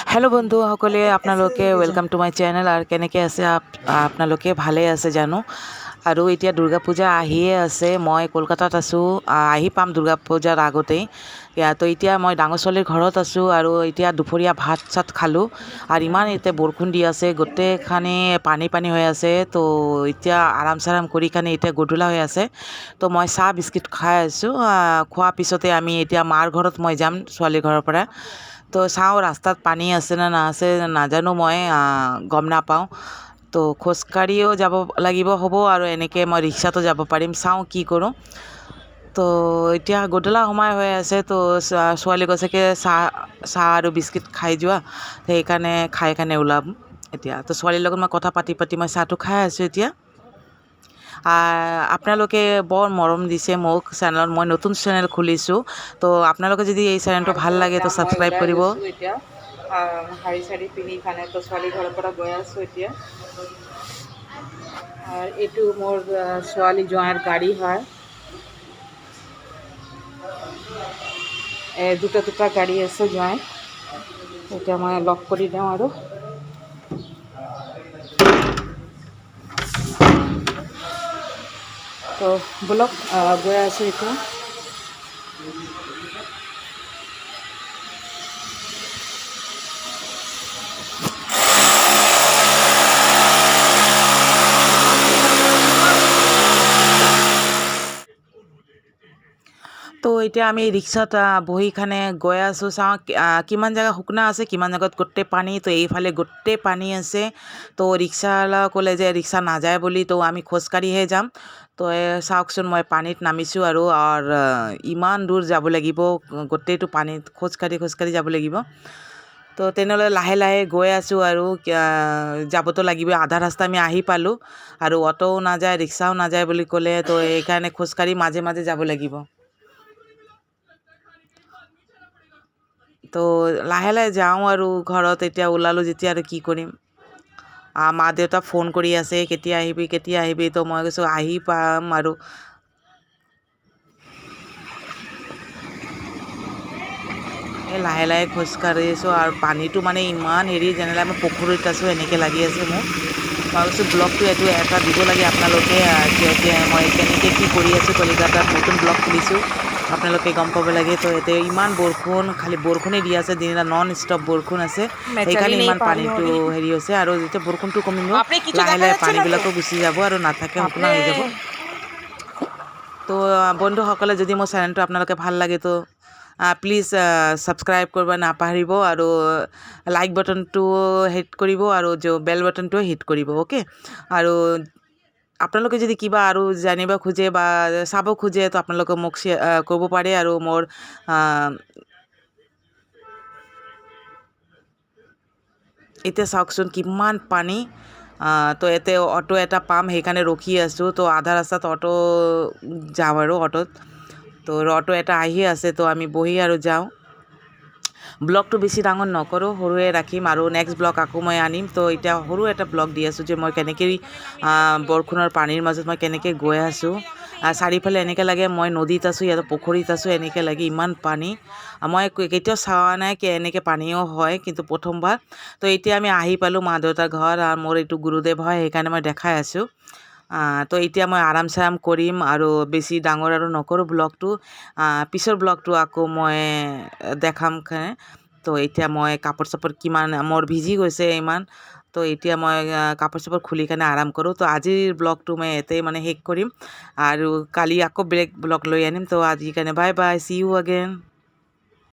hello' বন্ধুসকলে আপোনালোকে welcome to my channel আৰু কেনেকৈ আছে আপোনালোকে ভালে আছে জানো আৰু এতিয়া দুৰ্গা পূজা আহিয়ে আছে মই কলকাতাত আছোঁ আহি পাম দুৰ্গা পূজাৰ আগতেই তো এতিয়া মই ডাঙৰ ছোৱালীৰ ঘৰত আছোঁ আৰু এতিয়া দুপৰীয়া ভাত চাত খালোঁ আৰু ইমান এতিয়া বৰষুণ দি আছে গোটেইখানি পানী হৈ আছে তো এতিয়া আৰাম চাৰাম কৰি খানি এতিয়া গধূলা হৈ আছে তো মই চাহ বিস্কুট খাই আছোঁ খোৱাৰ পিছতে আমি এতিয়া মাৰ ঘৰত মই যাম ছোৱালীৰ ঘৰৰ পৰা তো চাওঁ ৰাস্তাত পানী আছে না নাছে নাজানো মই গম নাপাওঁ তো খোজকাঢ়িও যাব লাগিব হ'ব আৰু এনেকৈ মই ৰিক্সাতো যাব পাৰিম চাওঁ কি কৰোঁ তো এতিয়া গধূলা সময় হৈ আছে তো ছোৱালী কৈছেকে চাহ আৰু বিস্কুট খাই যোৱা সেইকাৰণে খাই ওলাম এতিয়া তো ছোৱালীৰ লগত মই কথা পাতি মই চাহটো খাই আছোঁ এতিয়া আপোনালোকে বৰ মৰম দিছে মোক চেনেলত মই নতুন চেনেল খুলিছোঁ তো আপোনালোকে যদি এই চেনেলটো ভাল লাগে তো ছাবস্ক্ৰাইব কৰিব এতিয়া শাৰী চাৰী পিন্ধি কাৰণে তো ছোৱালী ঘৰৰ পৰা গৈ আছোঁ এতিয়া আৰু এইটো মোৰ ছোৱালী জোঁৱাইৰ গাড়ী হয় দুটা গাড়ী আছে জোঁৱাই এতিয়া মই লক কৰি দিওঁ আৰু তো বলক গৈ আছোঁ এতিয়া তো এতিয়া আমি ৰিক্সাত বহিখানে গৈ আছোঁ চাওঁ কিমান জেগা শুকনা আছে কিমান জেগাত গোটেই পানী তো এইফালে গোটেই পানী আছে তো ৰিক্সাৱালা ক'লে যে ৰিক্সা নাযায় বুলি তো আমি খোজকাঢ়িহে যাম তো চাওকচোন মই পানীত নামিছোঁ আৰু ইমান দূৰ যাব লাগিব গোটেইটো পানীত খোজকাঢ়ি যাব লাগিব তো তেনেহ'লে লাহে লাহে গৈ আছোঁ আৰু যাবতো লাগিব আধা ৰাস্তা আমি আহি পালোঁ আৰু অ'টোও নাযায় ৰিক্সাও নাযায় বুলি ক'লে তো সেইকাৰণে খোজকাঢ়ি মাজে যাব লাগিব তো লাহে যাওঁ আৰু ঘৰত এতিয়া ওলালোঁ যেতিয়া আৰু কি কৰিম মা দেউতা ফোন কৰি আছে কেতিয়া আহিবি তো মই কৈছোঁ আহি পাম আৰু এই লাহে খোজকাঢ়িছোঁ আৰু পানীটো মানে ইমান হেৰি যেনেকৈ মই পুখুৰীত আছোঁ এনেকৈ লাগি আছে মোক মই কৈছোঁ ব্লগটো এইটো এটা দিব লাগে আপোনালোকে কিয় মই কেনেকৈ কি কৰি আছোঁ কলিকতাত নতুন ব্লগ খুলিছোঁ আপোনালোকে গম পাব লাগে তো ইয়াতে ইমান বৰষুণ খালি বৰষুণেই দি আছে দিনৰাত নন ষ্টপ বৰষুণ আছে সেইকাৰণে ইমান পানীটো হেৰি হৈছে আৰু যেতিয়া বৰষুণটো কমিব লাহে পানীবিলাকো গুচি যাব আৰু নাথাকে শুকনা হৈ যাব তো বন্ধুসকলে যদি মোৰ চেনেলটো আপোনালোকে ভাল লাগে তো প্লিজ ছাবস্ক্ৰাইব কৰিব নাপাহৰিব আৰু লাইক বাটনটো হিট কৰিব আৰু বেল বাটনটো হিট কৰিব অ'কে আৰু আপোনালোকে যদি কিবা আৰু জানিব খোজে বা চাব খোজে তো আপোনালোকে মোক ক'ব পাৰে আৰু মোৰ এতিয়া চাওকচোন কিমান পানী তো ইয়াতে অটো এটা পাম সেইকাৰণে ৰখি আছোঁ তো আধা ৰাস্তাত অটো যাম আৰু অটোত তো অটো এটা আহি আছে তো আমি বহি আৰু যাওঁ ব্লগটো বেছি ডাঙৰ নকৰোঁ সৰুৱে ৰাখিম আৰু নেক্সট ব্লগ আকৌ মই আনিম তো এতিয়া সৰু এটা ব্লগ দি আছোঁ যে মই কেনেকৈ বৰষুণৰ পানীৰ মাজত মই কেনেকৈ গৈ আছোঁ চাৰিওফালে এনেকৈ লাগে মই নদীত আছোঁ ইয়াতে পুখুৰীত আছোঁ এনেকৈ লাগে ইমান পানী মই কেতিয়াও চোৱা নাই এনেকৈ পানীও হয় কিন্তু প্ৰথমবাৰ তো এতিয়া আমি আহি পালোঁ মা দেউতাৰ ঘৰ আৰু মোৰ এইটো গুৰুদেৱ হয় সেইকাৰণে মই দেখাই আছোঁ তো এতিয়া মই আৰাম চাৰাম কৰিম আৰু বেছি ডাঙৰ আৰু নকৰোঁ ব্লগটো পিছৰ ব্লগটো আকৌ মই দেখাম তো এতিয়া মই কাপোৰ চাপোৰ কিমান মোৰ ভিজি গৈছে ইমান তো এতিয়া মই কাপোৰ চাপোৰ খুলি কেনে আৰাম কৰোঁ তো আজিৰ ব্লগটো মই ইয়াতে মানে শেষ কৰিম আৰু কালি আকৌ বেলেগ ব্লগ লৈ আনিম তো আজিৰ কাৰণে bye bye see you again